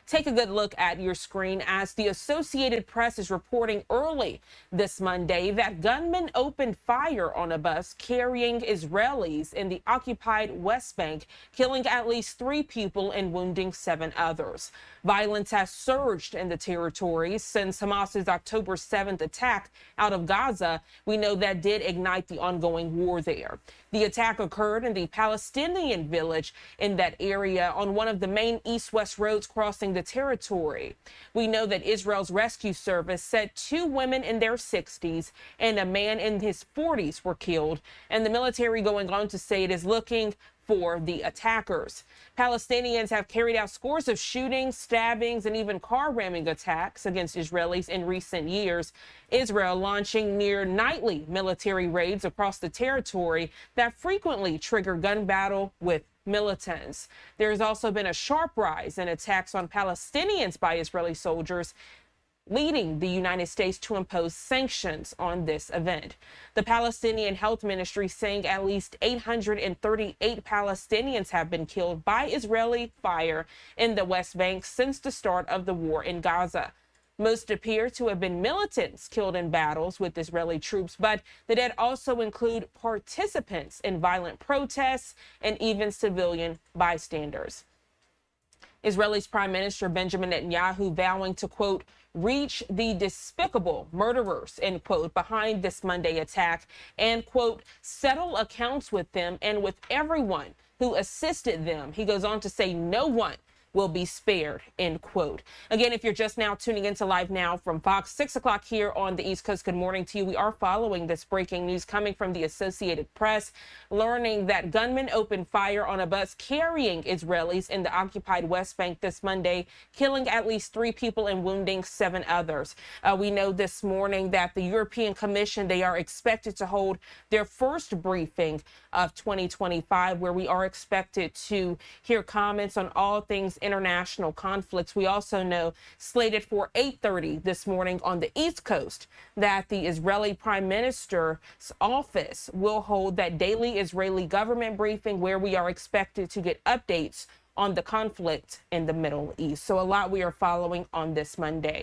Take a good look at your screen as the Associated Press is reporting early this Monday that gunmen opened fire on a bus carrying Israelis in the occupied West Bank, killing at least 3 people and wounding 7 others. Violence has surged in the territory since Hamas's October 7th attack out of Gaza. We know that did ignite the ongoing war there. The attack occurred in the Palestinian village in that area on one of the main east-west roads crossing the territory. We know that Israel's rescue service said 2 women in their 60s and a man in his 40s were killed, and the military going on to say it is looking for the attackers. Palestinians have carried out scores of shootings, stabbings, and even car ramming attacks against Israelis in recent years. Israel launching near nightly military raids across the territory that frequently trigger gun battle with militants. There has also been a sharp rise in attacks on Palestinians by Israeli soldiers, leading the United States to impose sanctions on this event. The Palestinian Health Ministry saying at least 838 Palestinians have been killed by Israeli fire in the West Bank since the start of the war in Gaza. Most appear to have been militants killed in battles with Israeli troops, but the dead also include participants in violent protests and even civilian bystanders. Israel's Prime Minister Benjamin Netanyahu vowing to, quote, reach the despicable murderers, end quote, behind this Monday attack and, quote, settle accounts with them and with everyone who assisted them. He goes on to say no one will be spared, end quote. Again, if you're just now tuning into Live Now from Fox, 6 o'clock here on the East Coast, good morning to you. We are following this breaking news coming from the Associated Press, learning that gunmen opened fire on a bus carrying Israelis in the occupied West Bank this Monday, killing at least 3 people and wounding 7 others. We know this morning that the European Commission, they are expected to hold their first briefing of 2025, where we are expected to hear comments on all things international conflicts. We also know, slated for 8:30 this morning on the East Coast, that the Israeli Prime Minister's office will hold that daily Israeli government briefing where we are expected to get updates on the conflict in the Middle East. So a lot we are following on this Monday.